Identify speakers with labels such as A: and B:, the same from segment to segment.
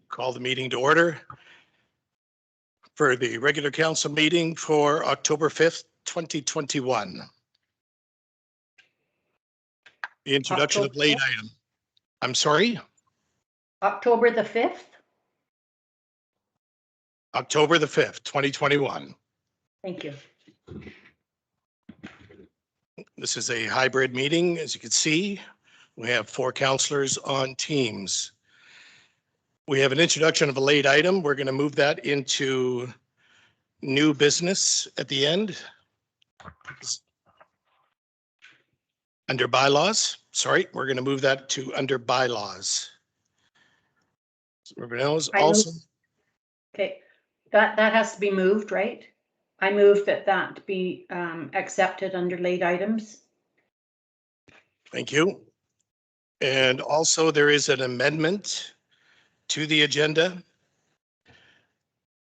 A: Call the meeting to order for the regular council meeting for October 5th, 2021. The introduction of late item. I'm sorry?
B: October the 5th?
A: October the 5th, 2021.
B: Thank you.
A: This is a hybrid meeting. As you can see, we have 4 councillors on Teams. We have an introduction of a late item. We're going to move that into new business at the end. Under bylaws. Sorry, we're going to move that to under bylaws. Everybody knows also.
B: Okay, that has to be moved, right? I move that be accepted under late items.
A: Thank you. And also there is an amendment to the agenda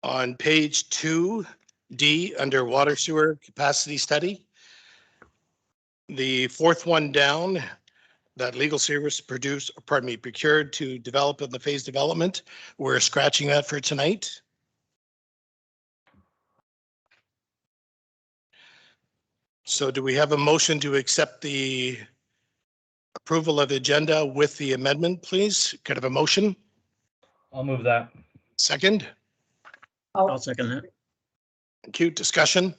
A: on page 2D under water sewer capacity study. The 4th one down, that legal service procured to develop in the phase development. We're scratching that for tonight. So do we have a motion to accept the approval of the agenda with the amendment, please? Could I have a motion?
C: I'll move that.
A: Second?
C: I'll second that.
A: Thank you. Discussion?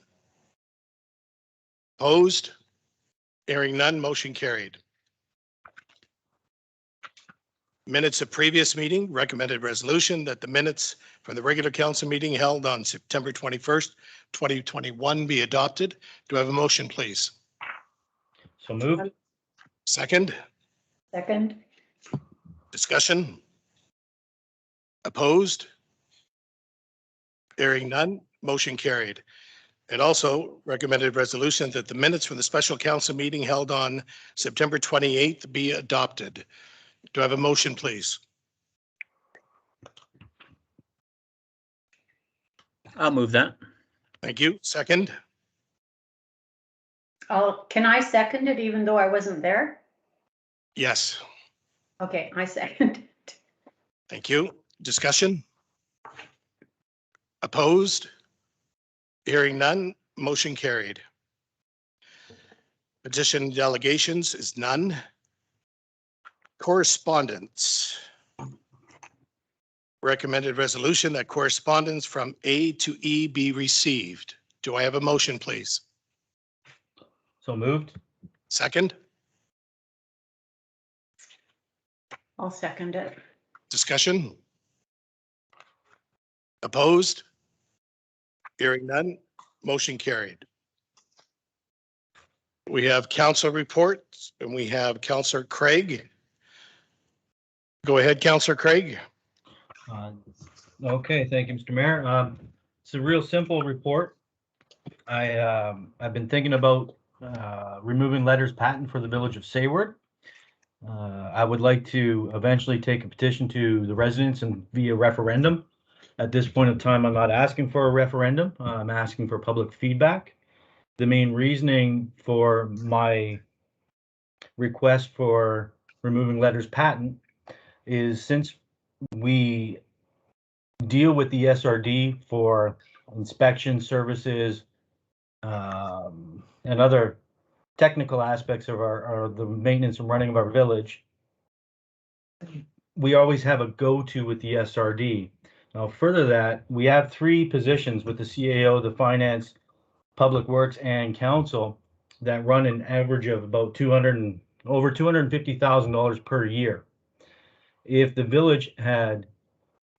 A: Opposed? Hearing none, motion carried. Minutes of previous meeting, recommended resolution that the minutes from the regular council meeting held on September 21st, 2021 be adopted. Do I have a motion, please?
C: So moved.
A: Second?
B: Second.
A: Discussion? Opposed? Hearing none, motion carried. And also recommended resolution that the minutes from the special council meeting held on September 28th be adopted. Do I have a motion, please?
C: I'll move that.
A: Thank you. Second?
B: Can I second it even though I wasn't there?
A: Yes.
B: Okay, I second it.
A: Thank you. Discussion? Opposed? Hearing none, motion carried. Petition delegations is none. Correspondence. Recommended resolution that correspondence from A to E be received. Do I have a motion, please?
C: So moved.
A: Second?
B: I'll second it.
A: Discussion? Opposed? Hearing none, motion carried. We have council reports and we have Councillor Craig. Go ahead, Councillor Craig.
C: Okay, thank you, Mr. Mayor. It's a real simple report. I've been thinking about removing letters patent for the village of Sayward. I would like to eventually take a petition to the residents and via referendum. At this point in time, I'm not asking for a referendum. I'm asking for public feedback. The main reasoning for my request for removing letters patent is since we deal with the SRD for inspection services and other technical aspects of the maintenance and running of our village, we always have a go-to with the SRD. Now, further that, we have 3 positions with the CAO, the Finance, Public Works, and Council that run an average of about over $250,000 per year. If the village had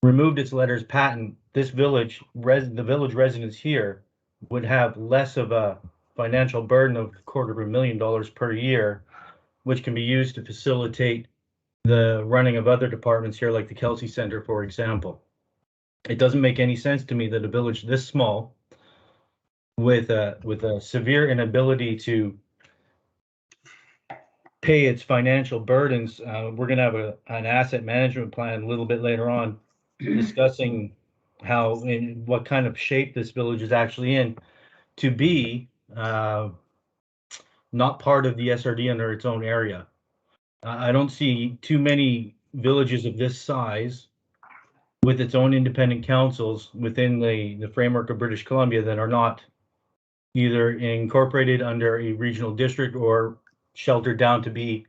C: removed its letters patent, the village residents here would have less of a financial burden of $250,000 per year, which can be used to facilitate the running of other departments here, like the Kelsey Center, for example. It doesn't make any sense to me that a village this small, with a severe inability to pay its financial burdens, we're going to have an asset management plan a little bit later on, discussing how and what kind of shape this village is actually in, to be not part of the SRD under its own area. I don't see too many villages of this size with its own independent councils within the framework of British Columbia that are not either incorporated under a regional district or sheltered down to be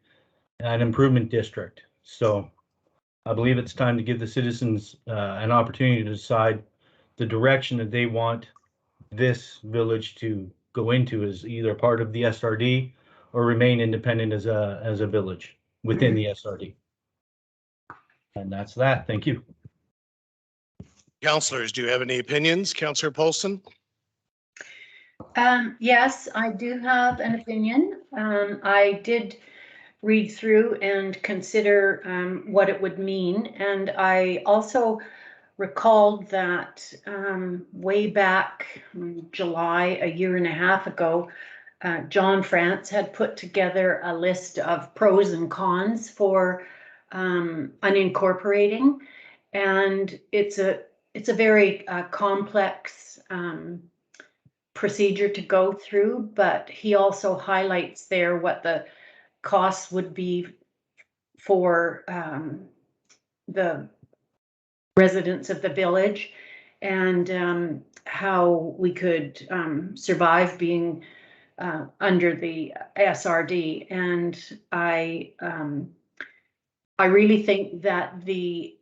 C: an improvement district. So I believe it's time to give the citizens an opportunity to decide the direction that they want this village to go into, as either part of the SRD or remain independent as a village within the SRD. And that's that. Thank you.
A: Councillors, do you have any opinions? Councillor Paulson?
B: Yes, I do have an opinion. I did read through and consider what it would mean. And I also recalled that way back in July, a year and a half ago, John France had put together a list of pros and cons for unincorporating. And it's a very complex procedure to go through, but he also highlights there what the costs would be for the residents of the village, and how we could survive being under the SRD. And I really think that the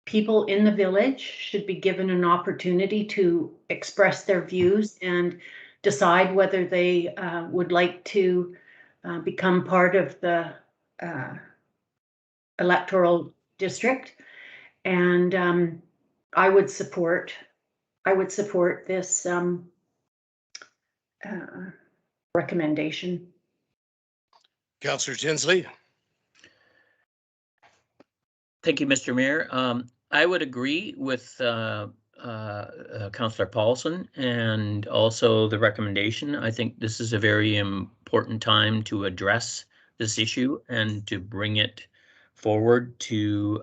B: people in the village should be given an opportunity to express their views and decide whether they would like to become part of the electoral district. And I would support this recommendation.
A: Councillor Tinsley?
D: Thank you, Mr. Mayor. I would agree with Councillor Paulson and also the recommendation. I think this is a very important time to address this issue and to bring it forward to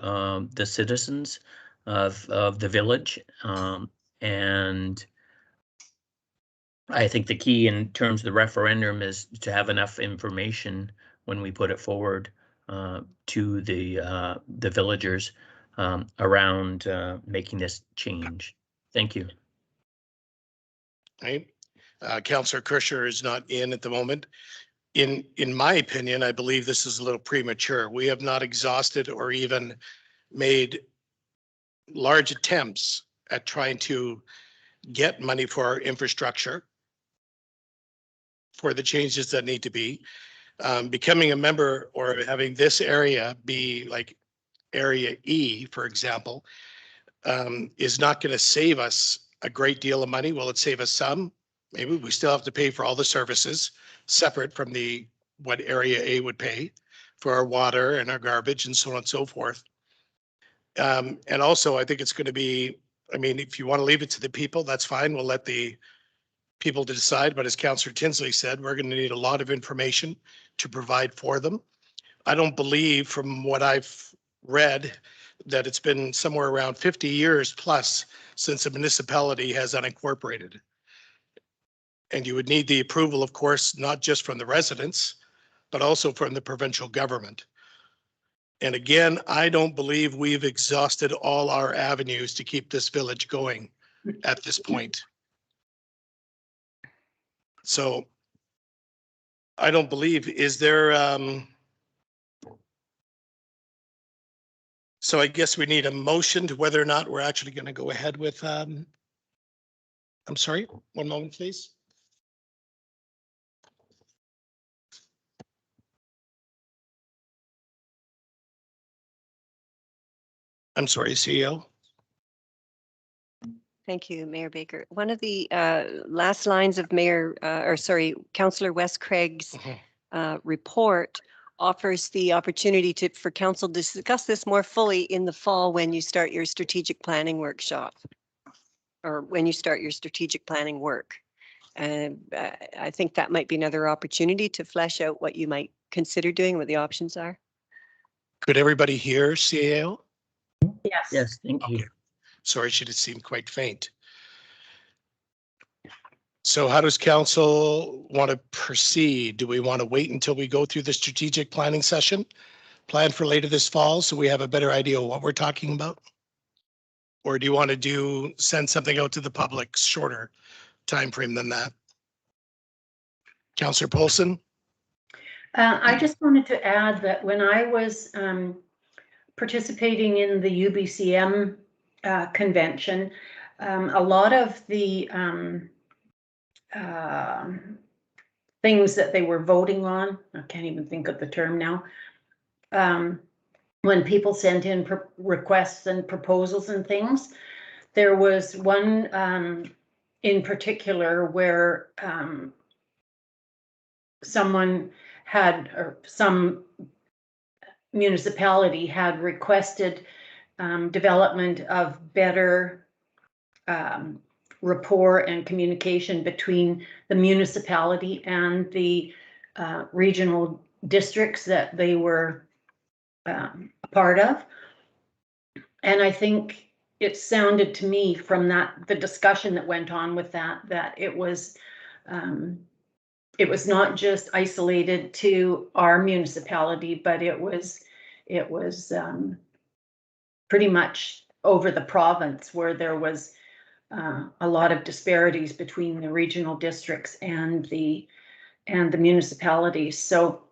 D: the citizens of the village. And I think the key in terms of the referendum is to have enough information when we put it forward to the villagers around making this change. Thank you.
A: Right. Councillor Kirscher is not in at the moment. In my opinion, I believe this is a little premature. We have not exhausted or even made large attempts at trying to get money for our infrastructure, for the changes that need to be. Becoming a member or having this area be like Area E, for example, is not going to save us a great deal of money. Will it save us some? Maybe. We still have to pay for all the services separate from what Area A would pay for our water and our garbage and so on and so forth. And also, I think it's going to be, I mean, if you want to leave it to the people, that's fine. We'll let the people to decide. But as Councillor Tinsley said, we're going to need a lot of information to provide for them. I don't believe, from what I've read, that it's been somewhere around 50 years plus since a municipality has unincorporated. And you would need the approval, of course, not just from the residents, but also from the provincial government. And again, I don't believe we've exhausted all our avenues to keep this village going at this point. So I don't believe, is there, so I guess we need a motion to whether or not we're actually going to go ahead with, I'm sorry, one moment, please. I'm sorry, CEO.
E: Thank you, Mayor Baker. One of the last lines of Councillor Wes Craig's report offers the opportunity for council to discuss this more fully in the fall when you start your strategic planning workshop, or when you start your strategic planning work. And I think that might be another opportunity to flesh out what you might consider doing, what the options are.
A: Could everybody hear CAO?
B: Yes.
D: Yes, thank you.
A: Okay. Sorry, she did seem quite faint. So how does council want to proceed? Do we want to wait until we go through the strategic planning session planned for later this fall, so we have a better idea of what we're talking about? Or do you want to send something out to the public shorter time frame than that? Councillor Paulson?
B: I just wanted to add that when I was participating in the UBCM convention, a lot of the things that they were voting on, I can't even think of the term now, when people sent in requests and proposals and things, there was one in particular where someone had, or some municipality had requested development of better rapport and communication between the municipality and the regional districts that they were a part of. And I think it sounded to me from the discussion that went on with that it was not just isolated to our municipality, but it was pretty much over the province, where there was a lot of disparities between the regional districts and the municipalities. So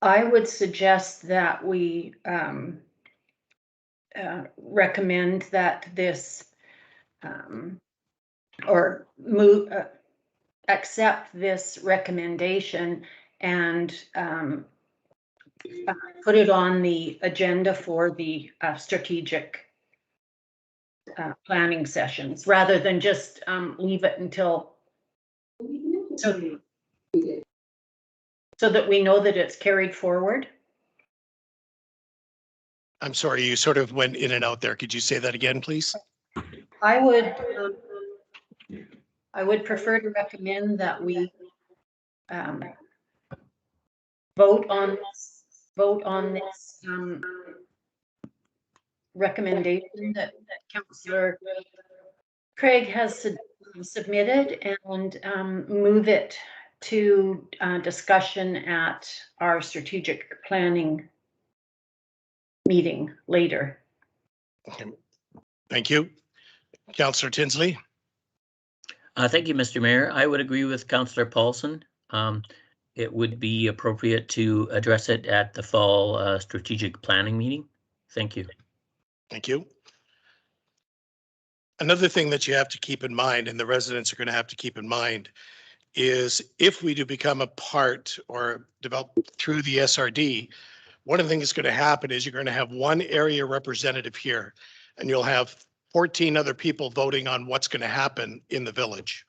B: I would suggest that we recommend that this or accept this recommendation and put it on the agenda for the strategic planning sessions, rather than just leave it until so that we know that it's carried forward.
A: I'm sorry, you sort of went in and out there. Could you say that again, please?
B: I would prefer to recommend that we vote on this recommendation that Councillor Craig has submitted, and move it to discussion at our strategic planning meeting later.
A: Okay. Thank you. Councillor Tinsley?
D: Thank you, Mr. Mayor. I would agree with Councillor Paulson. It would be appropriate to address it at the fall strategic planning meeting. Thank you.
A: Thank you. Another thing that you have to keep in mind, and the residents are going to have to keep in mind, is if we do become a part or develop through the SRD, one of the things that's going to happen is you're going to have one area representative here, and you'll have 14 other people voting on what's going to happen in the village.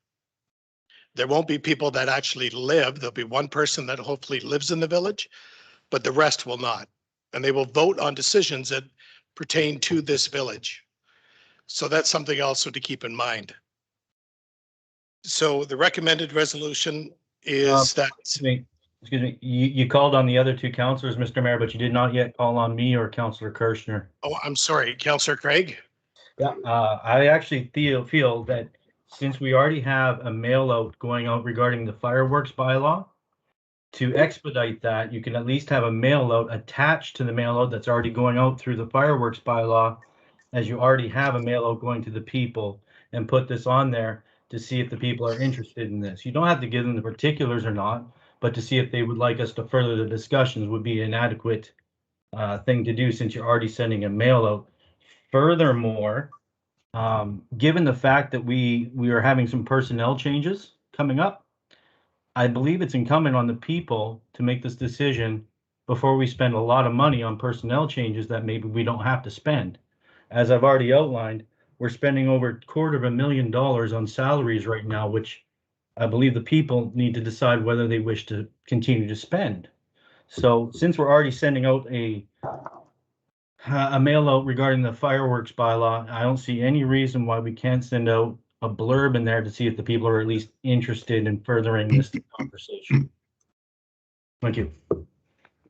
A: There won't be people that actually live. There'll be one person that hopefully lives in the village, but the rest will not. And they will vote on decisions that pertain to this village. So that's something also to keep in mind. So the recommended resolution is that.
C: Excuse me. You called on the other two councillors, Mr. Mayor, but you did not yet call on me or Councillor Kirschner.
A: Oh, I'm sorry, Councillor Craig.
C: Yeah, I actually feel that since we already have a mail out going out regarding the fireworks bylaw, to expedite that, you can at least have a mail out attached to the mail out that's already going out through the fireworks bylaw, as you already have a mail out going to the people, and put this on there to see if the people are interested in this. You don't have to give them the particulars or not, but to see if they would like us to further the discussions would be an adequate thing to do, since you're already sending a mail out. Furthermore, given the fact that we are having some personnel changes coming up, I believe it's incumbent on the people to make this decision before we spend a lot of money on personnel changes that maybe we don't have to spend. As I've already outlined, we're spending over $250,000 on salaries right now, which I believe the people need to decide whether they wish to continue to spend. So since we're already sending out a mail out regarding the fireworks bylaw, I don't see any reason why we can't send out a blurb in there to see if the people are at least interested in furthering this conversation. Thank you.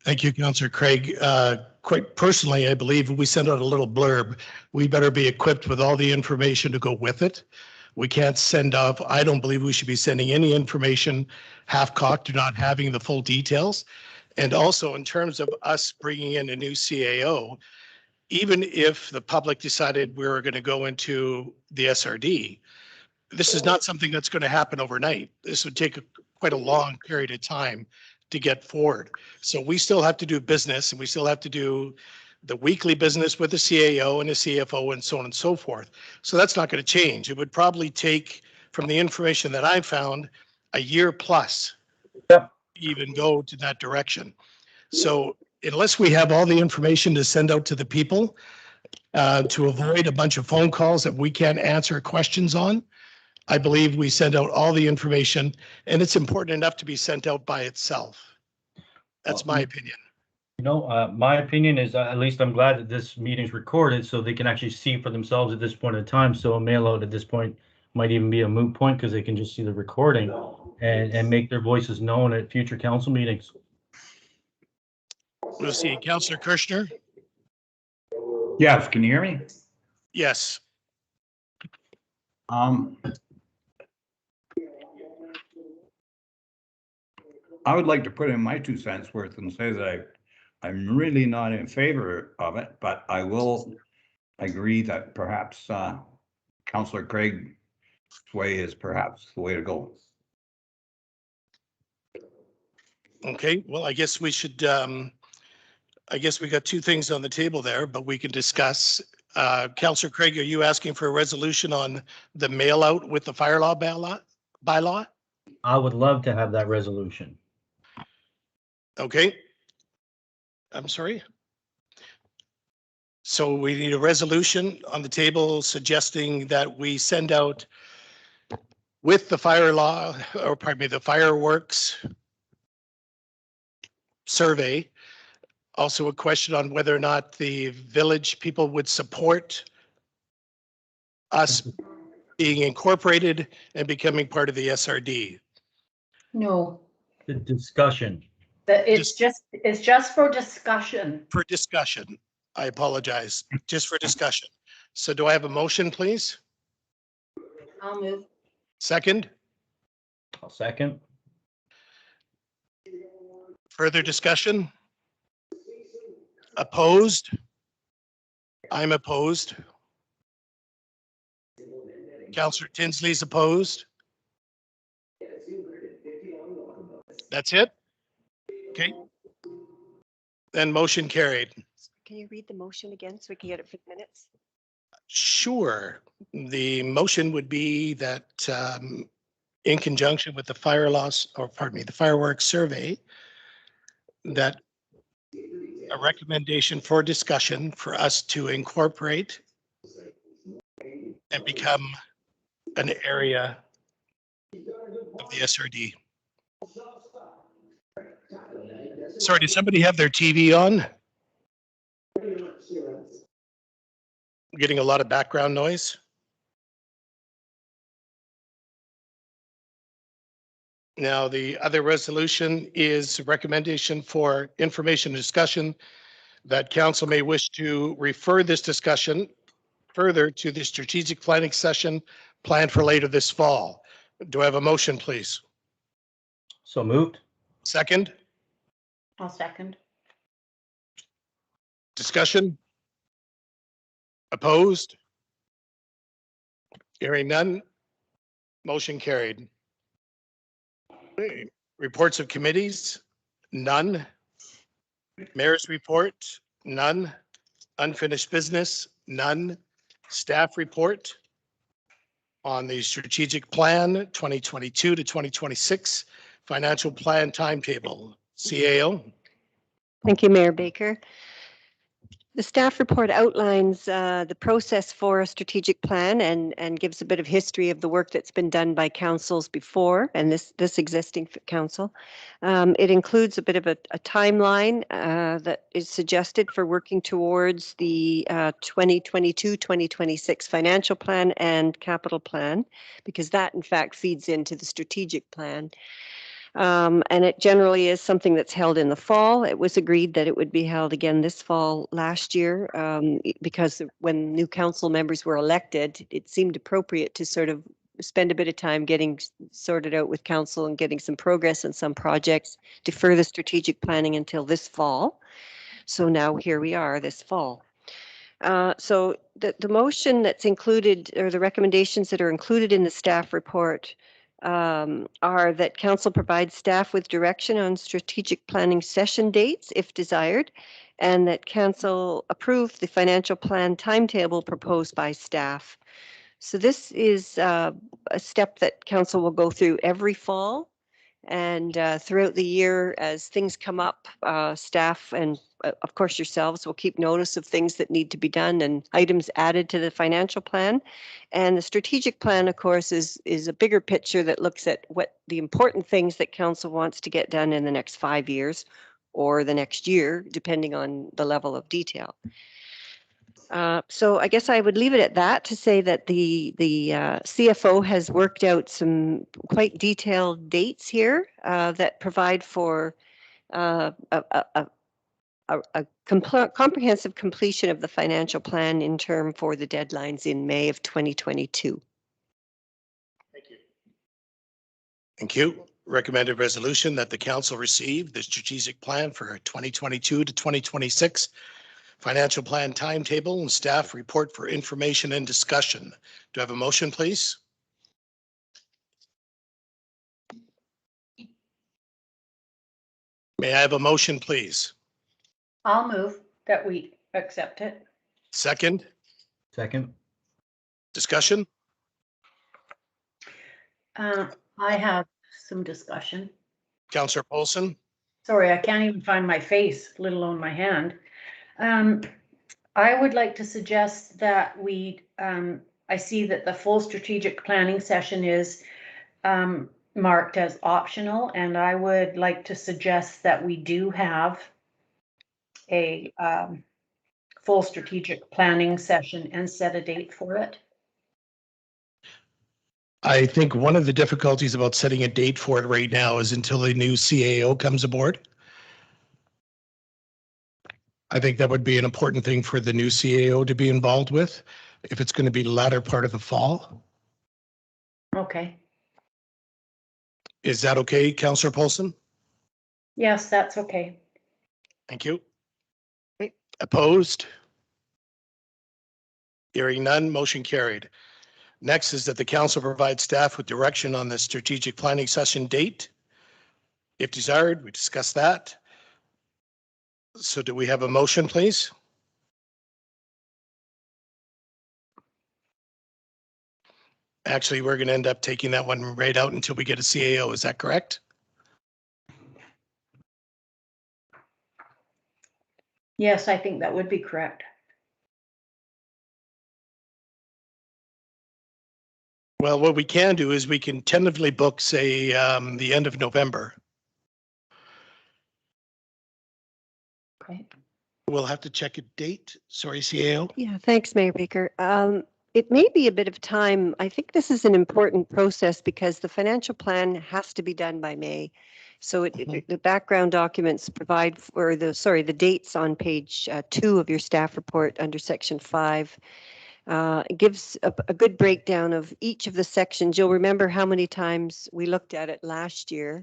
A: Thank you, Councillor Craig. Quite personally, I believe if we send out a little blurb, we better be equipped with all the information to go with it. We can't send off, I don't believe we should be sending any information half-cocked or not having the full details. And also in terms of us bringing in a new CAO, even if the public decided we were going to go into the SRD, this is not something that's going to happen overnight. This would take quite a long period of time to get forward. So we still have to do business, and we still have to do the weekly business with the CAO and the CFO and so on and so forth. So that's not going to change. It would probably take, from the information that I found, a year plus
C: Yep.
A: even go to that direction. So unless we have all the information to send out to the people, to avoid a bunch of phone calls that we can't answer questions on, I believe we send out all the information, and it's important enough to be sent out by itself. That's my opinion.
C: You know, my opinion is, at least I'm glad that this meeting's recorded so they can actually see for themselves at this point in time. So a mail out at this point might even be a moot point because they can just see the recording and make their voices known at future council meetings.
A: We'll see. Councillor Kirschner?
F: Yes, can you hear me?
A: Yes.
F: I would like to put in my 2 cents worth and say that I'm really not in favor of it, but I will agree that perhaps Councillor Craig's way is perhaps the way to go.
A: Okay, well, I guess we should, I guess we got 2 things on the table there, but we can discuss. Councillor Craig, are you asking for a resolution on the mail out with the fire law bylaw?
C: I would love to have that resolution.
A: Okay. I'm sorry. So we need a resolution on the table suggesting that we send out with the fire law, or pardon me, the fireworks survey. Also a question on whether or not the village people would support us being incorporated and becoming part of the SRD.
B: No,
C: The discussion.
B: it's just for discussion.
A: For discussion. I apologize, just for discussion. So do I have a motion, please?
B: I'll move.
A: Second,
C: I'll second.
A: further discussion? Opposed? I'm opposed. Councillor Tinsley's opposed. That's it? Okay. Then motion carried.
E: Can you read the motion again so we can get it for the minutes?
A: Sure. The motion would be that in conjunction with the fire loss, or pardon me, the fireworks survey, that a recommendation for discussion for us to incorporate and become an area of the SRD. Sorry, did somebody have their TV on? Getting a lot of background noise. Now, the other resolution is a recommendation for information discussion that council may wish to refer this discussion further to the strategic planning session planned for later this fall. Do I have a motion, please?
C: So moved.
A: Second,
B: I'll second.
A: discussion? Opposed? Hearing none, motion carried. Okay. Reports of committees, none. Mayor's report, none. Unfinished business, none. Staff report on the strategic plan 2022 to 2026 financial plan timetable. CAO.
E: Thank you, Mayor Baker. The staff report outlines the process for a strategic plan and gives a bit of history of the work that's been done by councils before and this existing council. It includes a bit of a timeline that is suggested for working towards the 2022-2026 financial plan and capital plan, because that in fact feeds into the strategic plan. And it generally is something that's held in the fall. It was agreed that it would be held again this fall last year because when new council members were elected, it seemed appropriate to sort of spend a bit of time getting sorted out with council and getting some progress on some projects, defer the strategic planning until this fall. So now here we are this fall. So the motion that's included, or the recommendations that are included in the staff report, are that council provides staff with direction on strategic planning session dates if desired, and that council approve the financial plan timetable proposed by staff. So this is a step that council will go through every fall. And throughout the year, as things come up, staff and of course yourselves will keep notice of things that need to be done and items added to the financial plan. And the strategic plan, of course, is a bigger picture that looks at what the important things that council wants to get done in the next 5 years or the next year, depending on the level of detail. So I guess I would leave it at that to say that the CFO has worked out some quite detailed dates here that provide for a comprehensive completion of the financial plan in term for the deadlines in May of 2022.
A: Thank you. Recommended resolution that the council receive the strategic plan for 2022 to 2026 financial plan timetable and staff report for information and discussion. Do I have a motion, please? May I have a motion, please?
B: I'll move that we accept it.
A: Second,
C: Second.
A: discussion?
B: I have some discussion.
A: Councillor Paulson?
B: Sorry, I can't even find my face, let alone my hand. I would like to suggest that we, I see that the full strategic planning session is marked as optional, and I would like to suggest that we do have a full strategic planning session and set a date for it.
A: I think one of the difficulties about setting a date for it right now is until the new CAO comes aboard. I think that would be an important thing for the new CAO to be involved with, if it's going to be the latter part of the fall.
B: Okay.
A: Is that okay, Councillor Paulson?
B: Yes, that's okay.
A: Thank you.
E: Great.
A: Opposed? Hearing none, motion carried. Next is that the council provide staff with direction on the strategic planning session date. If desired, we discuss that. So do we have a motion, please? Actually, we're going to end up taking that one right out until we get a CAO. Is that correct?
B: Yes, I think that would be correct.
A: Well, what we can do is we can tentatively book, say, the end of November.
B: Okay.
A: We'll have to check a date. Sorry, CAO.
E: Yeah, thanks, Mayor Baker. It may be a bit of time. I think this is an important process because the financial plan has to be done by May. So the background documents provide for the dates on page 2 of your staff report under section 5. It gives a good breakdown of each of the sections. You'll remember how many times we looked at it last year.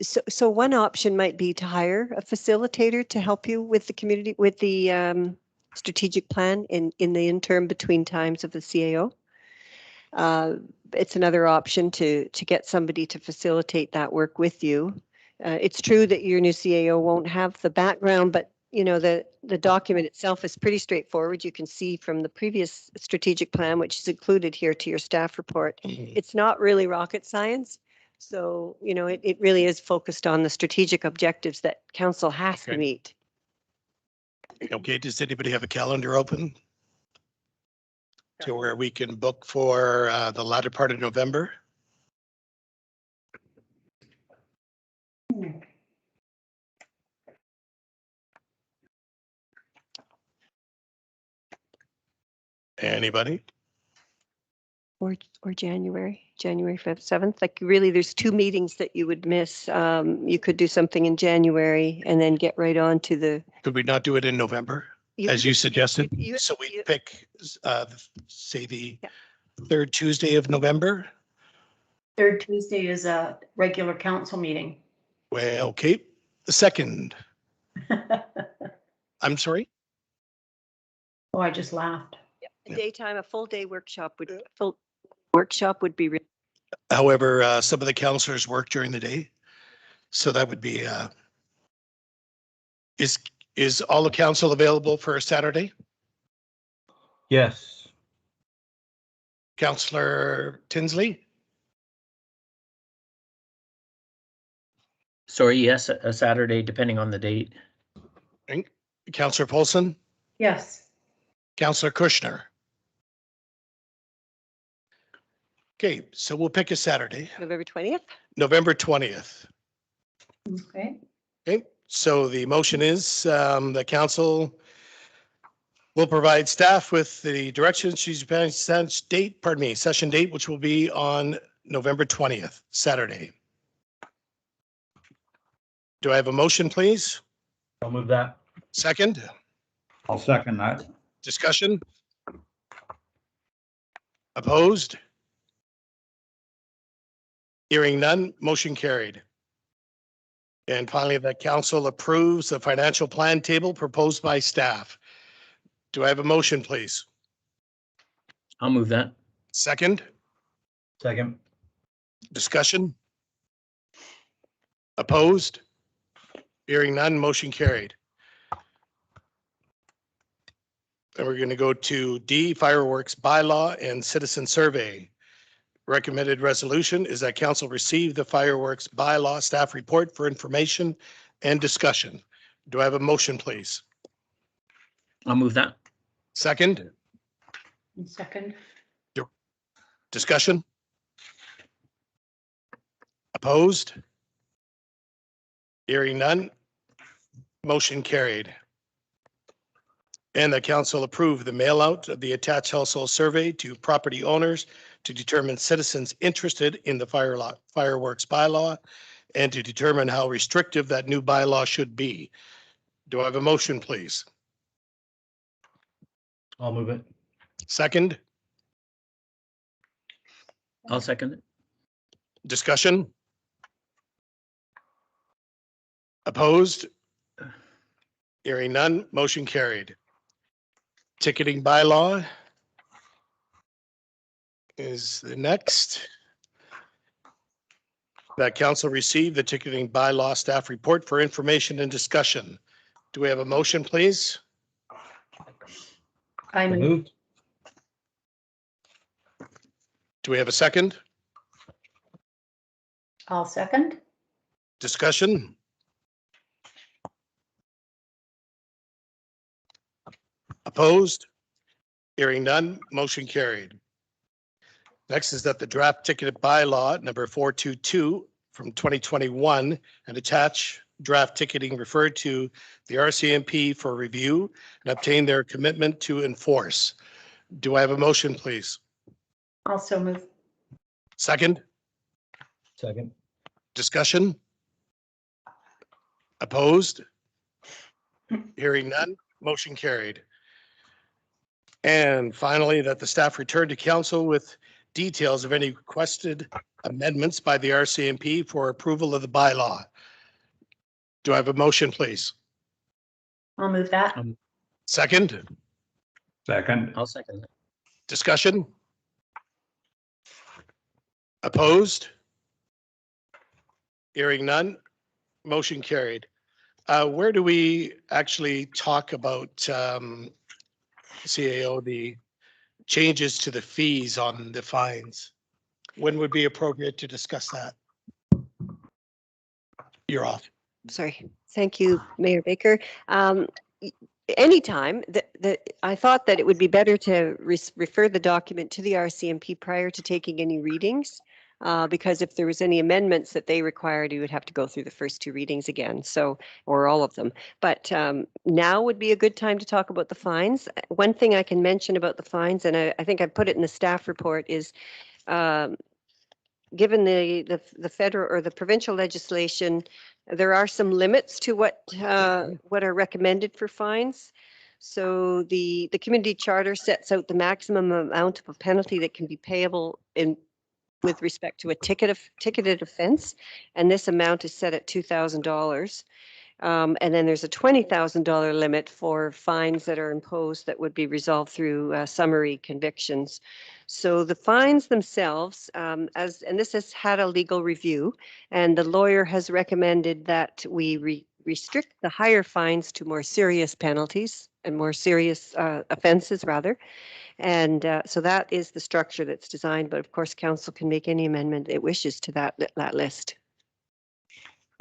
E: So one option might be to hire a facilitator to help you with the community, with the strategic plan in the interim between times of the CAO. It's another option to get somebody to facilitate that work with you. It's true that your new CAO won't have the background, but you know, the document itself is pretty straightforward. You can see from the previous strategic plan, which is included here to your staff report. It's not really rocket science. So, you know, it really is focused on the strategic objectives that council has to meet.
A: Okay, does anybody have a calendar open to where we can book for the latter part of November? Anybody?
E: Or January 5th, 7th. Like really, there's 2 meetings that you would miss. You could do something in January and then get right on to the.
A: Could we not do it in November, as you suggested? So we pick, say the third Tuesday of November.
B: Third Tuesday is a regular council meeting.
A: Well, okay, the second, I'm sorry.
B: Oh, I just laughed.
E: A daytime, a full day workshop would be
A: However, some of the councillors work during the day. So that would be, is all the council available for a Saturday?
C: Yes.
A: Councillor Tinsley?
D: Sorry, yes, a Saturday, depending on the date.
A: Councillor Polson?
B: Yes.
A: Councillor Kushner? Okay, so we'll pick a Saturday,
E: November 20th.
A: November 20th.
B: Okay.
A: Okay, so the motion is the council will provide staff with the directions, session date, which will be on November 20th, Saturday. Do I have a motion, please?
C: I'll move that.
A: Second,
F: I'll second that.
A: discussion? Opposed? Hearing none, motion carried. And finally, the council approves the financial plan table proposed by staff. Do I have a motion, please?
D: I'll move that.
A: Second,
C: Second.
A: discussion? Opposed? Hearing none, motion carried. And we're going to go to D, fireworks bylaw and citizen survey. Recommended resolution is that council receive the fireworks bylaw staff report for information and discussion. Do I have a motion, please?
D: I'll move that.
A: Second,
B: And second.
A: discussion? Opposed? Hearing none, motion carried. And the council approved the mail out of the attached household survey to property owners to determine citizens interested in the fireworks bylaw and to determine how restrictive that new bylaw should be. Do I have a motion, please?
C: I'll move it.
A: Second,
D: I'll second it.
A: discussion? Opposed? Hearing none, motion carried. Ticketing bylaw is the next. That council received the ticketing bylaw staff report for information and discussion. Do we have a motion, please?
B: I
C: So
B: move.
C: moved.
A: Do we have a second?
B: I'll second.
A: Discussion? Opposed? Hearing none, motion carried. Next is that the draft ticketed bylaw number 422 from 2021 and attach draft ticketing referred to the RCMP for review and obtain their commitment to enforce. Do I have a motion, please?
B: Also move.
A: Second,
C: Second.
A: discussion? Opposed? Hearing none, motion carried. And finally, that the staff return to council with details of any requested amendments by the RCMP for approval of the bylaw. Do I have a motion, please?
B: I'll move that.
A: Second,
F: Second.
D: I'll second it.
A: discussion? Opposed? Hearing none, motion carried. Where do we actually talk about CAO, the changes to the fees on the fines? When would be appropriate to discuss that? You're off.
E: Sorry. Thank you, Mayor Baker. Anytime I thought that it would be better to refer the document to the RCMP prior to taking any readings. Because if there was any amendments that they required, you would have to go through the first two readings again, so, or all of them. But now would be a good time to talk about the fines. One thing I can mention about the fines, and I think I put it in the staff report, is given the federal or the provincial legislation, there are some limits to what are recommended for fines. So the community charter sets out the maximum amount of a penalty that can be payable in with respect to a ticketed offense, and this amount is set at $2,000. And then there's a $20,000 limit for fines that are imposed that would be resolved through summary convictions. So the fines themselves, and this has had a legal review, and the lawyer has recommended that we restrict the higher fines to more serious penalties and more serious offenses rather. And so that is the structure that's designed, but of course council can make any amendment it wishes to that list.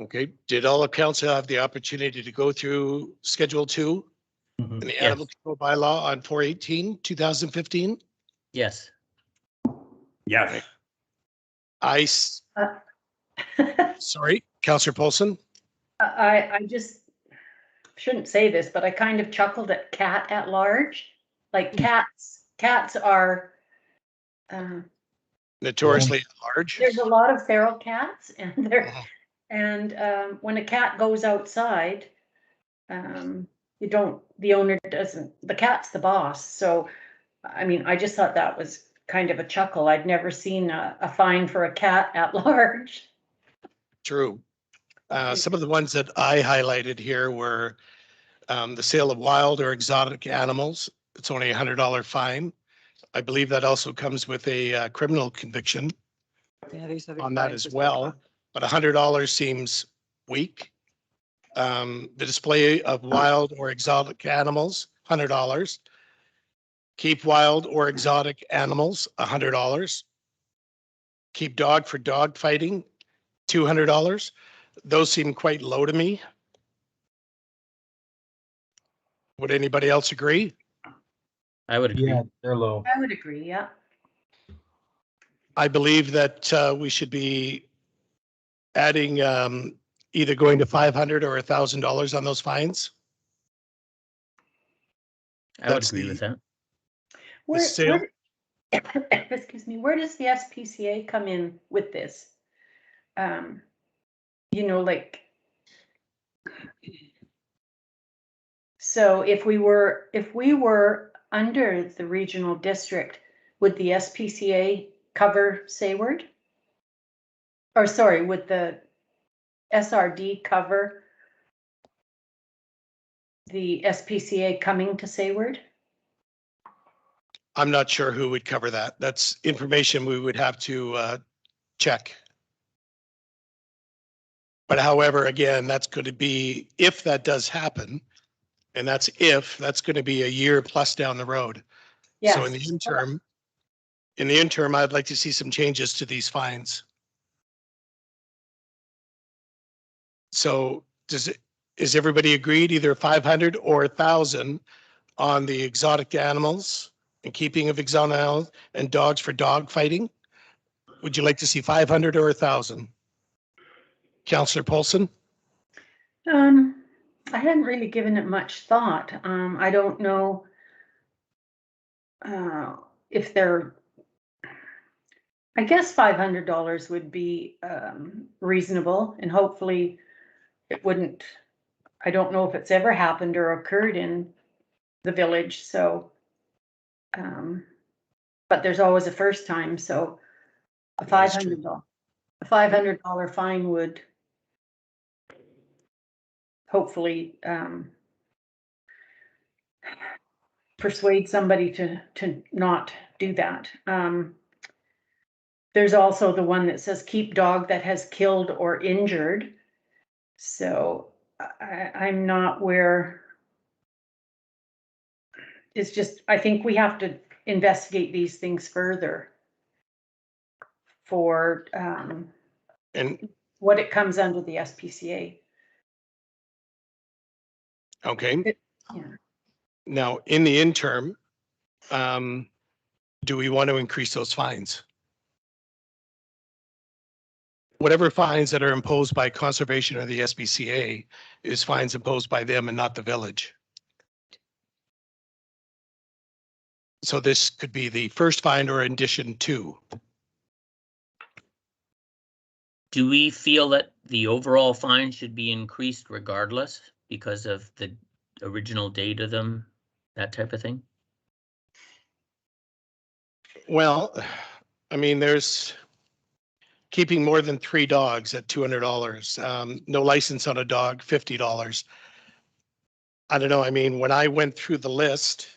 A: Okay, did all of council have the opportunity to go through Schedule 2
C: Mhm.
A: in the
D: Yes.
A: Animal Control Bylaw on 4/18/2015?
D: Yes.
F: Yes.
A: Sorry, Councillor Paulson?
B: I just shouldn't say this, but I kind of chuckled at cat at large. Like cats are,
A: Notoriously large.
B: there's a lot of feral cats and when a cat goes outside, the owner doesn't, the cat's the boss. So, I mean, I just thought that was kind of a chuckle. I'd never seen a fine for a cat at large.
A: True. Some of the ones that I highlighted here were the sale of wild or exotic animals. It's only $100 fine. I believe that also comes with a criminal conviction
E: Yeah, there's other
A: on that
E: fines
A: as well, but $100 seems weak. The display of wild or exotic animals, $100. Keep wild or exotic animals, $100. Keep dog for dog fighting, $200. Those seem quite low to me. Would anybody else agree?
D: I would agree.
C: Yeah, they're low.
B: I would agree, yeah.
A: I believe that we should be adding either going to $500 or $1,000 on those fines.
D: I would
A: That's
D: agree
A: the-
D: with that.
A: sale-
B: Excuse me, where does the SPCA come in with this? You know, like, so if we were under the regional district, would the SPCA cover Sayward? Or sorry, would the SRD cover the SPCA coming to Sayward?
A: I'm not sure who would cover that. That's information we would have to check. But however, again, that's going to be, if that does happen, and that's going to be a year plus down the road. So in the interim, I'd like to see some changes to these fines. So is everybody agreed, either 500 or 1,000 on the exotic animals and keeping of exotic animals and dogs for dog fighting? Would you like to see 500 or 1,000? Councillor Paulson?
B: I hadn't really given it much thought. I don't know if they're, I guess $500 would be reasonable, and hopefully it wouldn't, I don't know if it's ever happened or occurred in the village, so but there's always a first time, so a
A: That is true.
B: $500 fine would hopefully persuade somebody to not do that. There's also the one that says keep dog that has killed or injured. So I'm not where, it's just, I think we have to investigate these things further for
A: And,
B: what it comes under the SPCA.
A: okay.
B: Yeah.
A: Now, in the interim, do we want to increase those fines? Whatever fines that are imposed by conservation or the SPCA is fines imposed by them and not the village. So this could be the first fine or addition to.
D: Do we feel that the overall fine should be increased regardless because of the original date of them that type of thing?
A: Well, I mean, there's keeping more than 3 dogs at $200. No license on a dog, $50. I don't know. I mean, when I went through the list,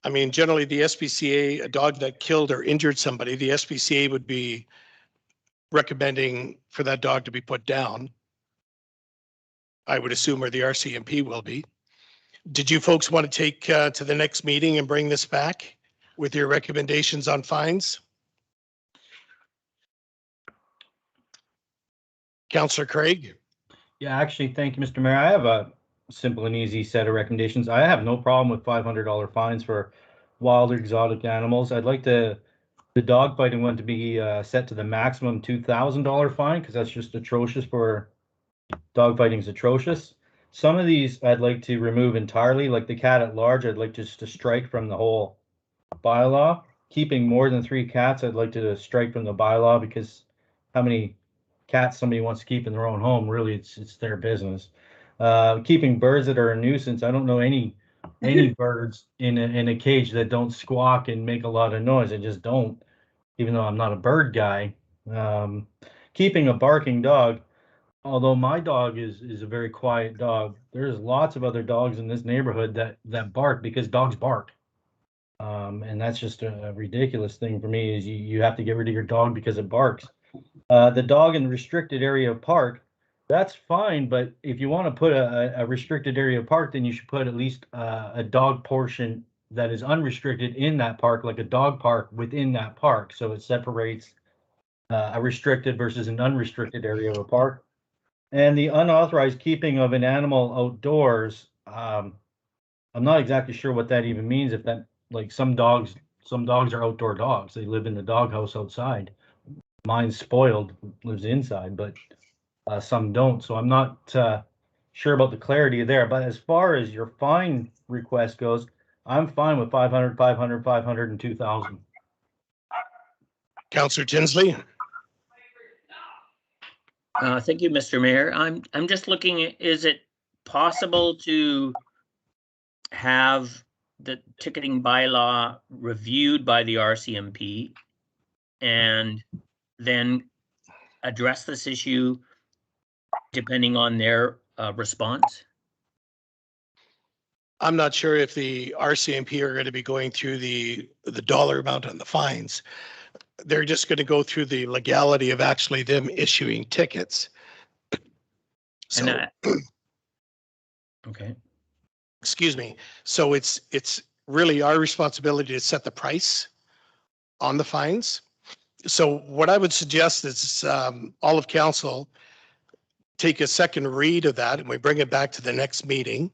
A: I mean, generally the SPCA, a dog that killed or injured somebody, the SPCA would be recommending for that dog to be put down. I would assume, or the RCMP will be. Did you folks want to take to the next meeting and bring this back with your recommendations on fines? Councillor Craig?
C: Yeah, actually, thank you, Mr. Mayor. I have a simple and easy set of recommendations. I have no problem with $500 fines for wild or exotic animals. I'd like the dog fighting one to be set to the maximum $2,000 fine, because that's just atrocious. For dog fighting is atrocious. Some of these I'd like to remove entirely, like the cat at large. I'd like just to strike from the whole bylaw. Keeping more than 3 cats, I'd like to strike from the bylaw, because how many cats somebody wants to keep in their own home, really, it's their business. Keeping birds that are a nuisance, I don't know any birds in a cage that don't squawk and make a lot of noise. I just don't, even though I'm not a bird guy. Keeping a barking dog, although my dog is a very quiet dog, there's lots of other dogs in this neighborhood that bark because dogs bark. And that's just a ridiculous thing for me, is you have to get rid of your dog because it barks. The dog in the restricted area of park, that's fine, but if you want to put a restricted area of park, then you should put at least a dog portion that is unrestricted in that park, like a dog park within that park, so it separates a restricted versus an unrestricted area of a park. And the unauthorized keeping of an animal outdoors, I'm not exactly sure what that even means. If that, like, some dogs are outdoor dogs. They live in the doghouse outside. Mine's spoiled, lives inside, but some don't. So I'm not sure about the clarity there. But as far as your fine request goes, I'm fine with 500, 500, 500, and 2,000.
A: Councillor Tinsley?
D: Thank you, Mr. Mayor. I'm just looking at, is it possible to have the ticketing bylaw reviewed by the RCMP and then address this issue depending on their response?
A: I'm not sure if the RCMP are going to be going through the dollar amount on the fines. They're just going to go through the legality of actually them issuing tickets. So,
D: Okay.
A: excuse me. So it's really our responsibility to set the price on the fines. So what I would suggest is all of council take a second read of that, and we bring it back to the next meeting,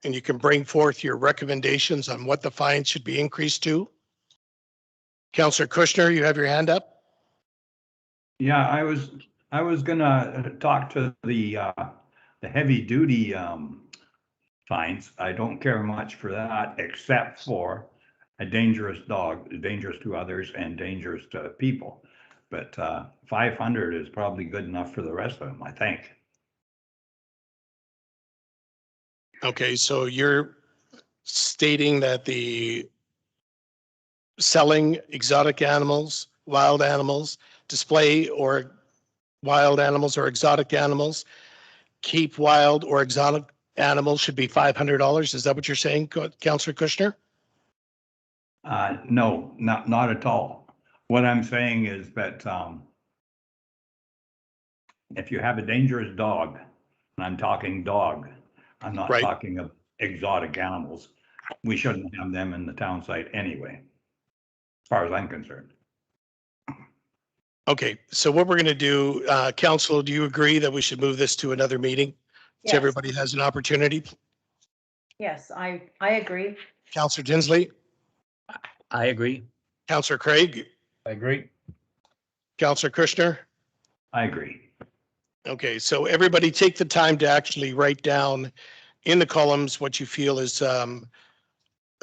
A: and you can bring forth your recommendations on what the fine should be increased to. Councillor Kushner, you have your hand up.
F: Yeah, I was gonna talk to the heavy duty fines. I don't care much for that, except for a dangerous dog, dangerous to others and dangerous to people. But 500 is probably good enough for the rest of them, I think.
A: Okay, so you're stating that the selling exotic animals, wild animals, display or wild animals or exotic animals, keep wild or exotic animals should be $500. Is that what you're saying, Councillor Kushner?
F: No, not at all. What I'm saying is that if you have a dangerous dog, and I'm talking dog, I'm not
A: Right.
F: talking of exotic animals, we shouldn't have them in the town site anyway, as far as I'm concerned.
A: Okay, so what we're going to do, Council, do you agree that we should move this to another meeting? So
B: Yes.
A: everybody has an opportunity.
B: Yes, I agree.
A: Councillor Tinsley,
D: I agree.
A: Councillor Craig,
C: I agree.
A: Councillor Kushner.
F: I agree.
A: Okay, so everybody take the time to actually write down in the columns what you feel is a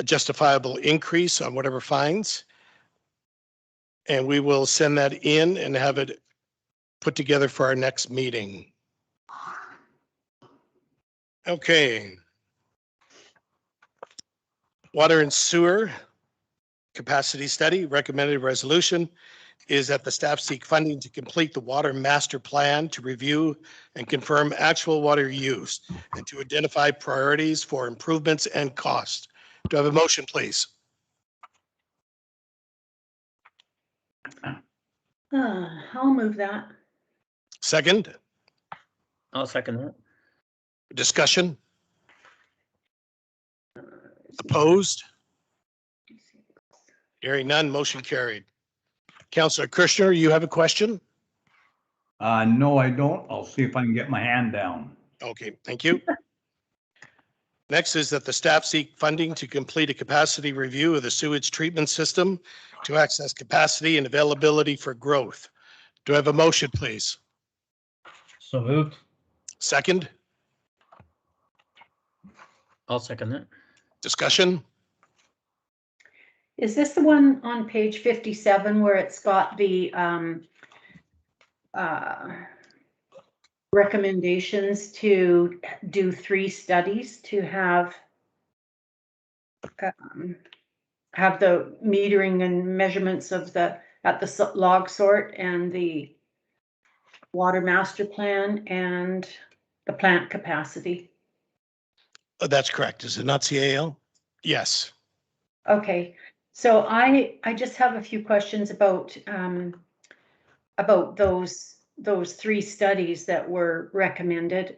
A: justifiable increase on whatever fines. And we will send that in and have it put together for our next meeting. Okay. Water and sewer capacity study, recommended resolution is that the staff seek funding to complete the water master plan to review and confirm actual water use and to identify priorities for improvements and cost. Do I have a motion, please?
B: I'll move that.
A: Second,
D: I'll second that.
A: discussion? Opposed? Hearing none, motion carried. Councillor Kirschner, you have a question?
F: No, I don't. I'll see if I can get my hand down.
A: Okay, thank you. Next is that the staff seek funding to complete a capacity review of the sewage treatment system to access capacity and availability for growth. Do I have a motion, please?
C: So moved.
A: Second,
D: I'll second that.
A: discussion?
B: Is this the one on page 57 where it's got the recommendations to do 3 studies to have the metering and measurements of the log sort and the water master plan and the plant capacity?
A: That's correct. Is it not CAL? Yes.
B: Okay, so I just have a few questions about those 3 studies that were recommended.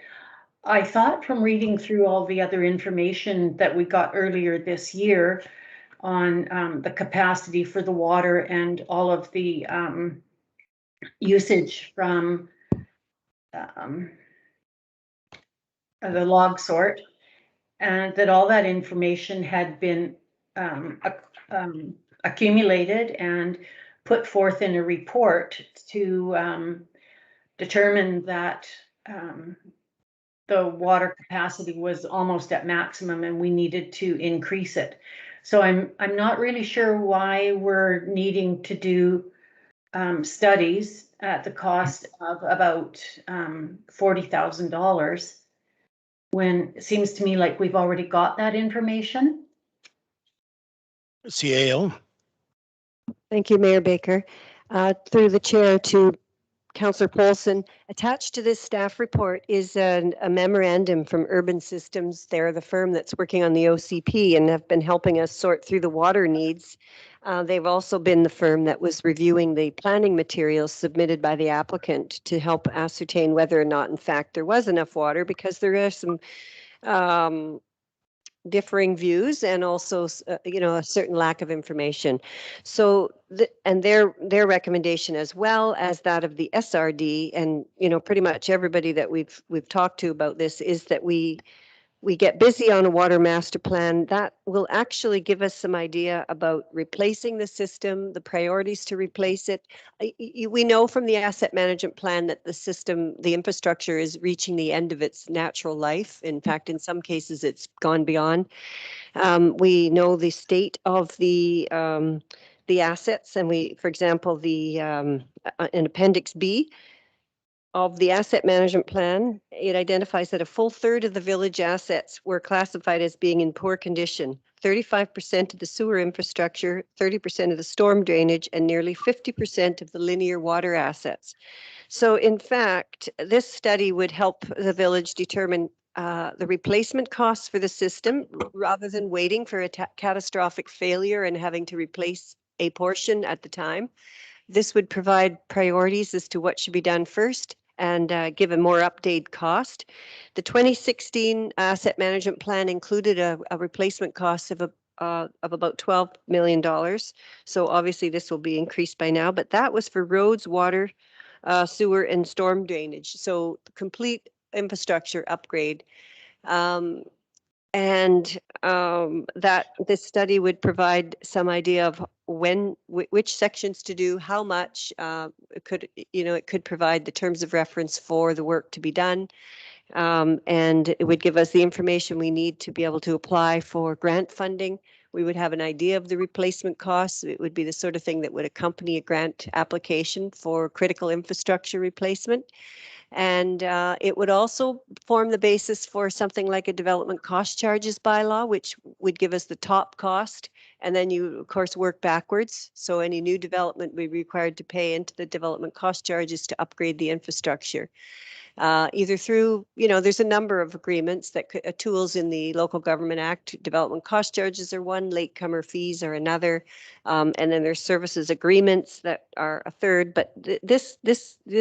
B: I thought from reading through all the other information that we got earlier this year on the capacity for the water and all of the usage from the log sort, and that all that information had been accumulated and put forth in a report to determine that the water capacity was almost at maximum and we needed to increase it. So I'm not really sure why we're needing to do studies at the cost of about $40,000 when it seems to me like we've already got that information.
A: CAL?
E: Thank you, Mayor Baker. Through the chair to Councillor Paulson, attached to this staff report is a memorandum from Urban Systems. They're the firm that's working on the OCP and have been helping us sort through the water needs. They've also been the firm that was reviewing the planning materials submitted by the applicant to help ascertain whether or not, in fact, there was enough water, because there are some differing views and also, a certain lack of information. So, and their recommendation, as well as that of the SRD, and pretty much everybody that we've talked to about this, is that we get busy on a water master plan that will actually give us some idea about replacing the system, the priorities to replace it. We know from the asset management plan that the system, the infrastructure, is reaching the end of its natural life. In fact, in some cases, it's gone beyond. We know the state of the assets, and for example, in Appendix B of the asset management plan, it identifies that a full third of the village assets were classified as being in poor condition. 35% of the sewer infrastructure, 30% of the storm drainage, and nearly 50% of the linear water assets. So in fact, this study would help the village determine the replacement costs for the system, rather than waiting for a catastrophic failure and having to replace a portion at the time. This would provide priorities as to what should be done first and give a more updated cost. The 2016 asset management plan included a replacement cost of about $12 million. So obviously this will be increased by now, but that was for roads, water, sewer, and storm drainage. So complete infrastructure upgrade. That this study would provide some idea of which sections to do, how much. It could provide the terms of reference for the work to be done, and it would give us the information we need to be able to apply for grant funding. We would have an idea of the replacement costs. It would be the sort of thing that would accompany a grant application for critical infrastructure replacement. And it would also form the basis for something like a development cost charges bylaw, which would give us the top cost. And then you, of course, work backwards. So any new development would be required to pay into the development cost charges to upgrade the infrastructure. Either through, there's a number of agreements that tools in the Local Government Act. Development cost charges are one, latecomer fees are another, and then there's services agreements that are a third. But this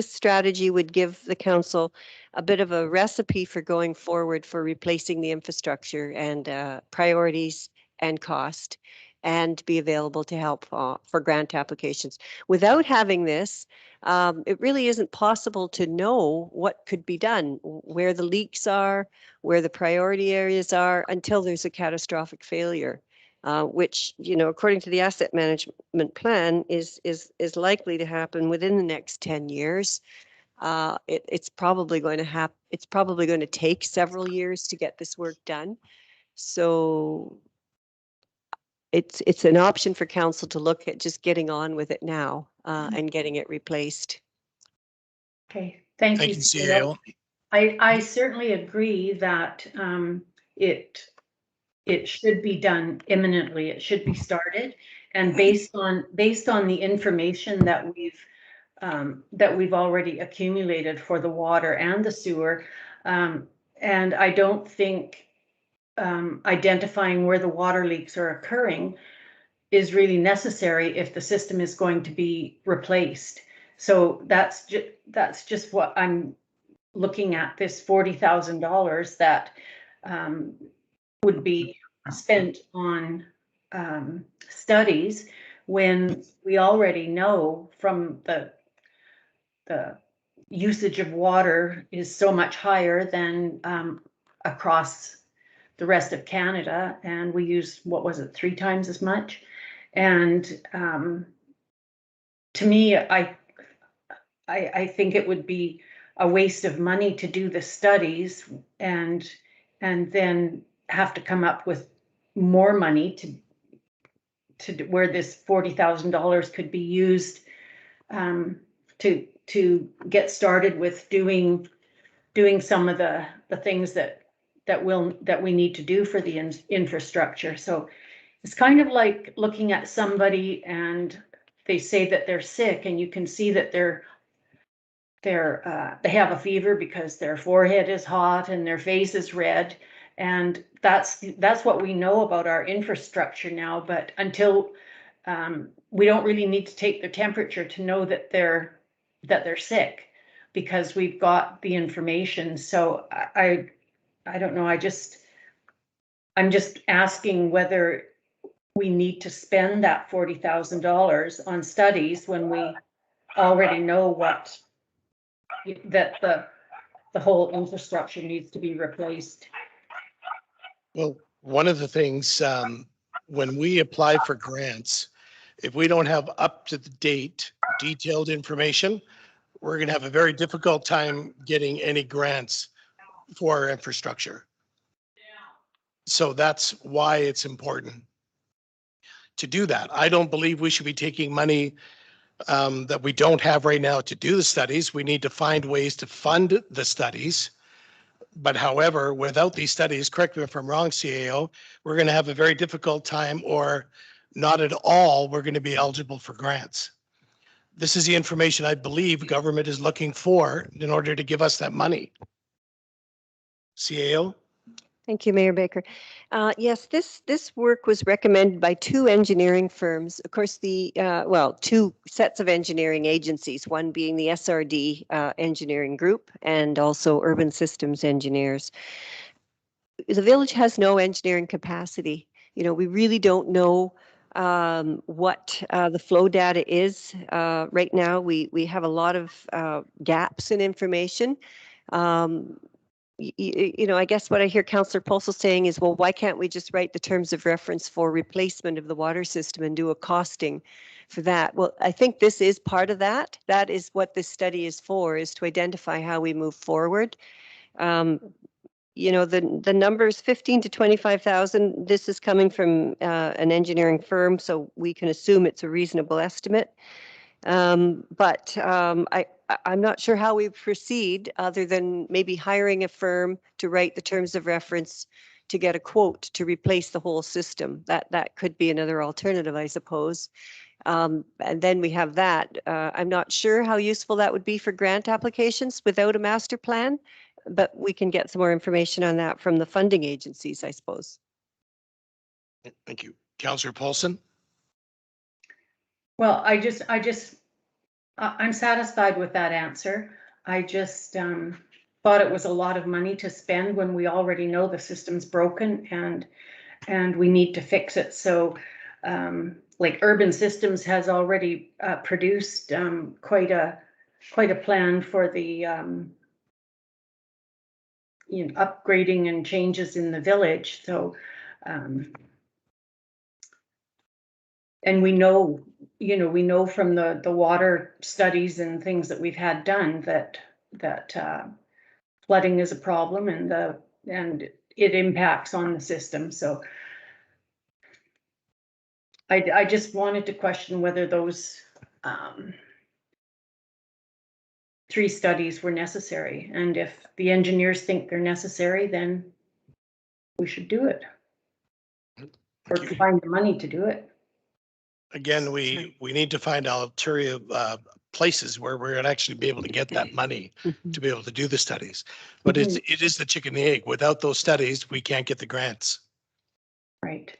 E: strategy would give the council a bit of a recipe for going forward for replacing the infrastructure and priorities and cost, and be available to help for grant applications. Without having this, it really isn't possible to know what could be done, where the leaks are, where the priority areas are, until there's a catastrophic failure, which, according to the asset management plan, is likely to happen within the next 10 years. It's probably going to take several years to get this work done. So it's an option for council to look at just getting on with it now and getting it replaced.
B: Okay, thank you.
A: CAO.
B: I certainly agree that it should be done imminently. It should be started, and based on the information that we've already accumulated for the water and the sewer, and I don't think identifying where the water leaks are occurring is really necessary if the system is going to be replaced. So that's just what I'm looking at, this $40,000 that would be spent on studies, when we already know from the usage of water is so much higher than across the rest of Canada, and we use, what was it, 3 times as much? And to me, I think it would be a waste of money to do the studies and then have to come up with more money to where this $40,000 could be used to get started with doing some of the things that we need to do for the infrastructure. So it's kind of like looking at somebody and they say that they're sick, and you can see that they have a fever because their forehead is hot and their face is red, and that's what we know about our infrastructure now. But until we don't really need to take their temperature to know that they're sick, because we've got the information. So I don't know. I'm just asking whether we need to spend that $40,000 on studies when we already know that the whole infrastructure needs to be replaced.
A: Well, one of the things, when we apply for grants, if we don't have up to the date detailed information, we're going to have a very difficult time getting any grants for our infrastructure. So that's why it's important to do that. I don't believe we should be taking money that we don't have right now to do the studies. We need to find ways to fund the studies. But however, without these studies, correct me if I'm wrong, CAO, we're going to have a very difficult time, or not at all, we're going to be eligible for grants. This is the information I believe government is looking for in order to give us that money. CAO?
E: Thank you, Mayor Baker. Yes, this work was recommended by 2 engineering firms. Of course, 2 sets of engineering agencies, one being the SRD engineering group and also Urban Systems Engineers. The village has no engineering capacity. We really don't know what the flow data is right now. We have a lot of gaps in information. I guess what I hear Councillor Pulsel saying is, well, why can't we just write the terms of reference for replacement of the water system and do a costing for that? Well, I think this is part of that. That is what this study is for, is to identify how we move forward. The numbers 15 to 25,000, this is coming from an engineering firm, so we can assume it's a reasonable estimate. But I'm not sure how we proceed other than maybe hiring a firm to write the terms of reference to get a quote to replace the whole system. That could be another alternative, I suppose. And then we have that. I'm not sure how useful that would be for grant applications without a master plan, but we can get some more information on that from the funding agencies, I suppose.
A: Thank you. Councillor Paulson?
B: Well, I'm satisfied with that answer. I just thought it was a lot of money to spend when we already know the system's broken and we need to fix it. So like Urban Systems has already produced quite a plan for the upgrading and changes in the village. So and we know from the water studies and things that we've had done that flooding is a problem and it impacts on the system. So I just wanted to question whether those 3 studies were necessary, and if the engineers think they're necessary, then we should do it or
A: Thank you.
B: find the money to do it.
A: Again, we need to find alternative places where we're gonna actually be able to get that money to be able to do the studies. But it is the chicken and the egg. Without those studies, we can't get the grants.
B: Right.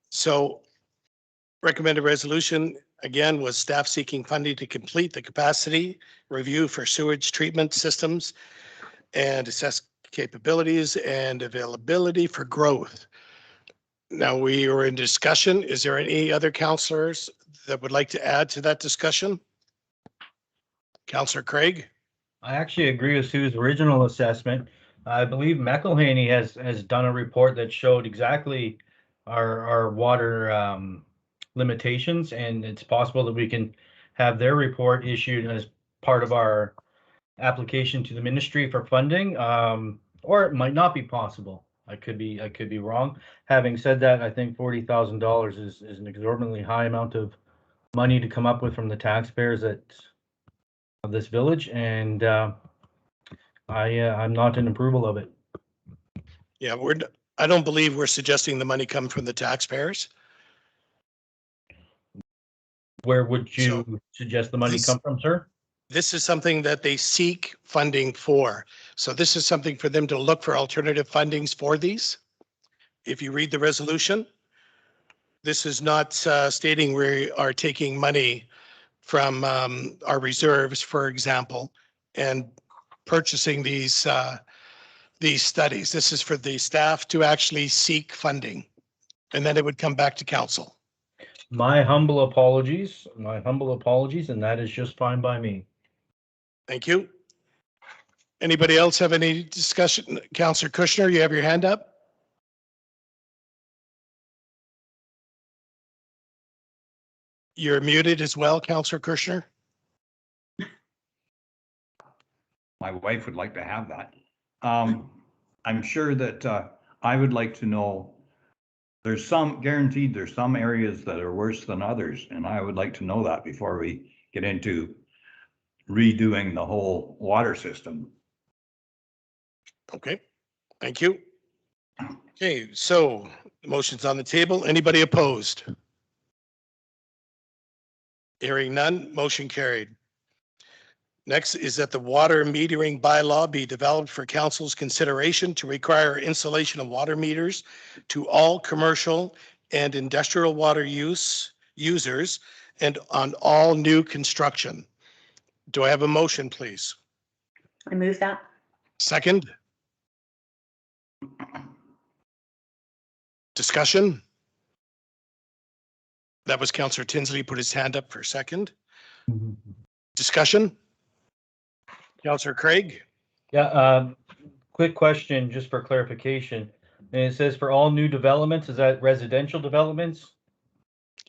A: So recommended resolution, again, was staff seeking funding to complete the capacity review for sewage treatment systems and assess capabilities and availability for growth. Now we are in discussion. Is there any other councillors that would like to add to that discussion? Councillor Craig?
C: I actually agree with Sue's original assessment. I believe McElhaney has done a report that showed exactly our water limitations, and it's possible that we can have their report issued as part of our application to the ministry for funding, or it might not be possible. I could be wrong. Having said that, I think $40,000 is an exorbitantly high amount of money to come up with from the taxpayers of this village, and I'm not in approval of it.
A: Yeah, I don't believe we're suggesting the money come from the taxpayers.
C: Where would you suggest the money come from, sir?
A: This is something that they seek funding for. So this is something for them to look for alternative fundings for these. If you read the resolution, this is not stating we are taking money from our reserves, for example, and purchasing these studies. This is for the staff to actually seek funding, and then it would come back to council.
C: My humble apologies, and that is just fine by me.
A: Thank you. Anybody else have any discussion? Councillor Kushner, you have your hand up. You're muted as well, Councillor Kushner.
F: My wife would like to have that. I'm sure that I would like to know, there's some areas that are worse than others, and I would like to know that before we get into redoing the whole water system.
A: Okay, thank you. Okay, so the motion's on the table. Anybody opposed? Hearing none, motion carried. Next is that the water metering bylaw be developed for council's consideration to require installation of water meters to all commercial and industrial water users and on all new construction. Do I have a motion, please?
B: I move that.
A: Second? Discussion? That was Councillor Tinsley put his hand up for a second. Discussion? Councillor Craig?
C: Yeah, quick question just for clarification. And it says for all new developments, is that residential developments?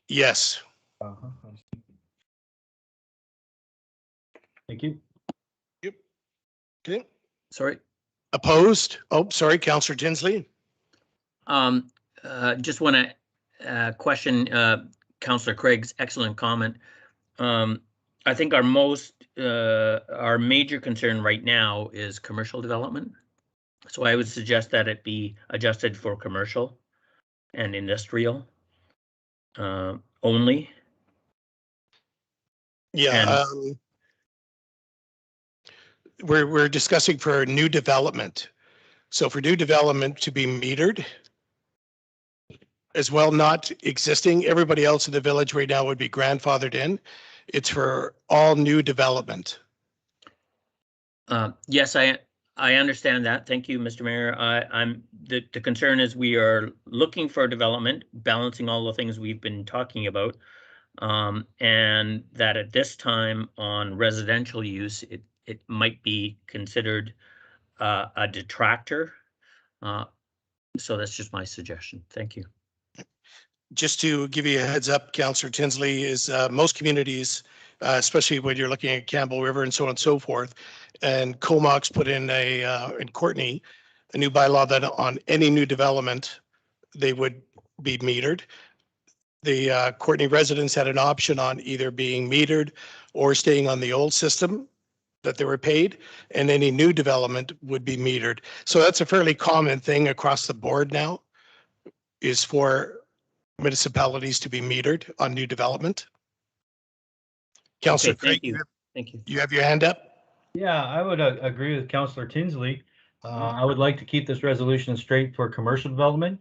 A: Yes.
C: Thank you.
A: Okay.
D: Sorry.
A: Opposed? Oh, sorry, Councillor Tinsley.
D: Just want to question Councillor Craig's excellent comment. I think our most our major concern right now is commercial development. So I would suggest that it be adjusted for commercial and industrial only.
A: Yeah, we're discussing for new development. So for new development to be metered as well, not existing, everybody else in the village right now would be grandfathered in. It's for all new development.
D: Yes, I understand that. Thank you, Mr. Mayor. The concern is we are looking for development, balancing all the things we've been talking about. And that at this time on residential use, it might be considered a detractor. So that's just my suggestion. Thank you.
A: Just to give you a heads up, Councillor Tinsley, is most communities, especially when you're looking at Campbell River and so on and so forth, and Comox put in in Courtney, a new bylaw that on any new development, they would be metered. The Courtney residents had an option on either being metered or staying on the old system that they were paid, and any new development would be metered. So that's a fairly common thing across the board now, is for municipalities to be metered on new development. Councillor
D: Okay, thank
A: Craig,
D: you. Thank you.
A: you have your hand up?
C: Yeah, I would agree with Councillor Tinsley. I would like to keep this resolution straight for commercial development.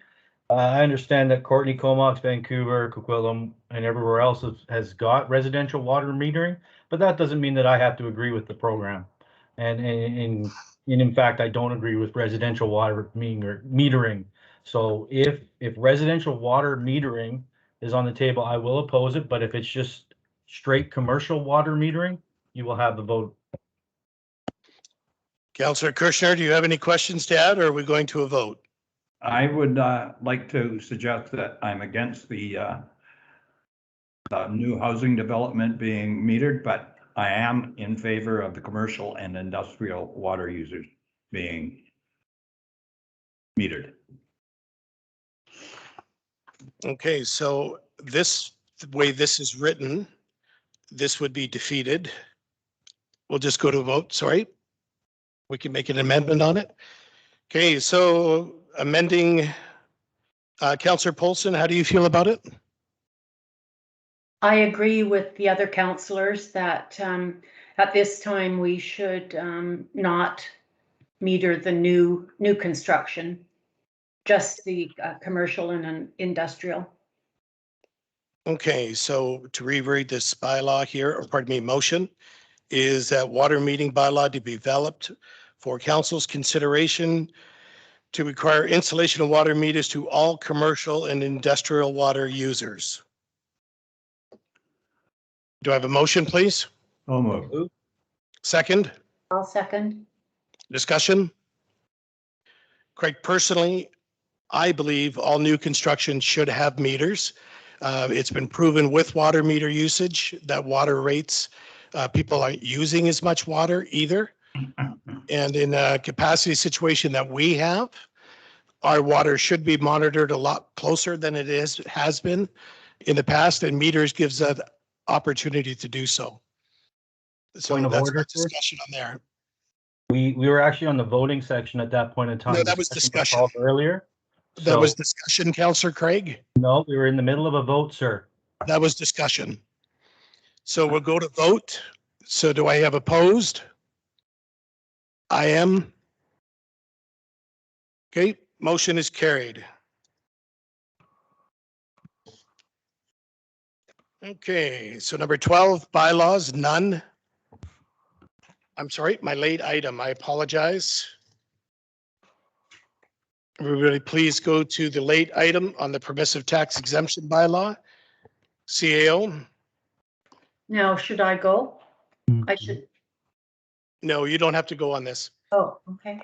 C: I understand that Courtney, Comox, Vancouver, Coquitlam, and everywhere else has got residential water metering, but that doesn't mean that I have to agree with the program. And in fact, I don't agree with residential water metering. So if residential water metering is on the table, I will oppose it. But if it's just straight commercial water metering, you will have the vote.
A: Councillor Kirschner, do you have any questions to add, or are we going to a vote?
F: I would like to suggest that I'm against the new housing development being metered, but I am in favor of the commercial and industrial water users being metered.
A: Okay, so the way this is written, this would be defeated. We'll just go to a vote, sorry. We can make an amendment on it. Okay, so amending, Councillor Polson, how do you feel about it?
B: I agree with the other councillors that at this time we should not meter the new construction, just the commercial and industrial.
A: Okay, so to reread this bylaw here, or pardon me, motion, is that water meeting bylaw to be developed for council's consideration to require installation of water meters to all commercial and industrial water users. Do I have a motion, please?
F: So moved.
A: Second,
B: I'll second.
A: discussion? Craig, personally, I believe all new construction should have meters. It's been proven with water meter usage that water rates, people aren't using as much water either. And in a capacity situation that we have, our water should be monitored a lot closer than it has been in the past, and meters gives that opportunity to do so. So
C: Point of
A: that's
C: order,
A: my
C: sir?
A: discussion on there.
C: We were actually on the voting section at that point in time.
A: No, that was discussion.
C: Earlier.
A: That was
C: So,
A: discussion, Councillor Craig.
C: no, we were in the middle of a vote, sir.
A: That was discussion. So we'll go to vote. So do I have opposed? I am. Okay, motion is carried. Okay, so number 12, bylaws, none. I'm sorry, my late item, I apologize. Everybody, please go to the late item on the permissive tax exemption bylaw, CAO.
B: Now, should I go? I should,
A: No, you don't have to go on this,
B: oh, okay.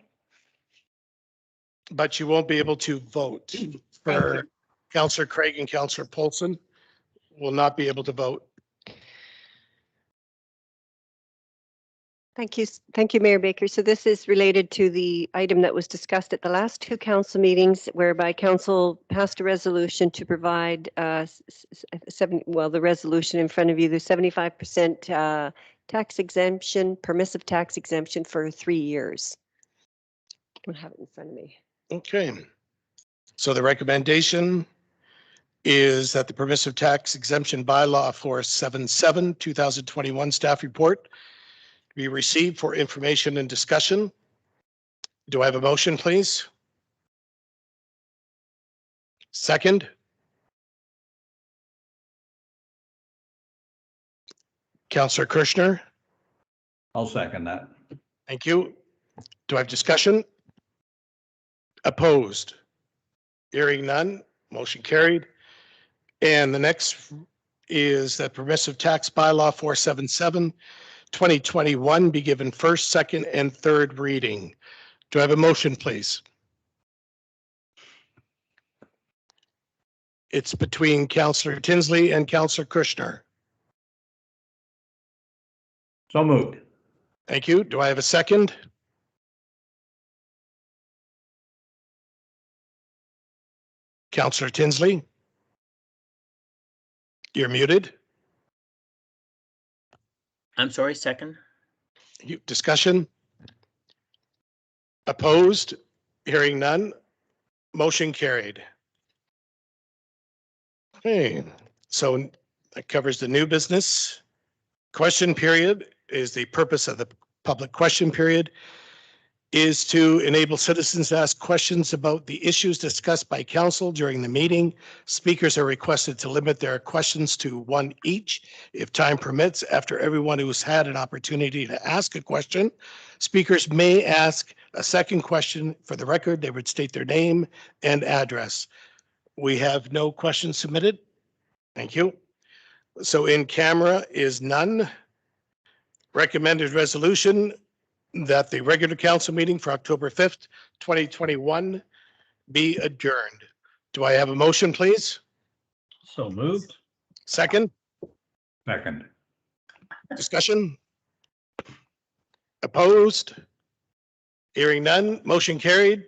A: but you won't be able to vote.
B: Thank
A: For
B: you.
A: Councillor Craig and Councillor Polson will not be able to vote.
E: Thank you. Thank you, Mayor Baker. So this is related to the item that was discussed at the last two council meetings, whereby council passed a resolution to provide the resolution in front of you, the 75% tax exemption, permissive tax exemption for 3 years. I don't have it in front of me.
A: Okay. So the recommendation is that the permissive tax exemption bylaw for 7/7/2021 staff report be received for information and discussion. Do I have a motion, please? Second? Counselor Kirschner,
F: I'll second that.
A: thank you. Do I have discussion? Opposed? Hearing none, motion carried. And the next is that permissive tax bylaw 477/2021 be given first, second, and third reading. Do I have a motion, please? It's between Counselor Tinsley and Counselor Kirschner.
F: So moved.
A: Thank you. Do I have a second? Counselor Tinsley? You're muted.
D: I'm sorry, second?
A: Discussion? Opposed? Hearing none. Motion carried. Okay, so that covers the new business. Question period is the purpose of the public question period is to enable citizens to ask questions about the issues discussed by council during the meeting. Speakers are requested to limit their questions to one each. If time permits, after everyone who's had an opportunity to ask a question, speakers may ask a second question. For the record, they would state their name and address. We have no questions submitted. Thank you. So in camera is none. Recommended resolution that the regular council meeting for October 5th, 2021 be adjourned. Do I have a motion, please?
C: So moved.
A: Second,
F: Second.
A: discussion? Opposed? Hearing none, motion carried.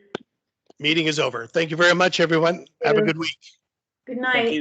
A: Meeting is over. Thank you very much, everyone. Have a good week.
B: Good night.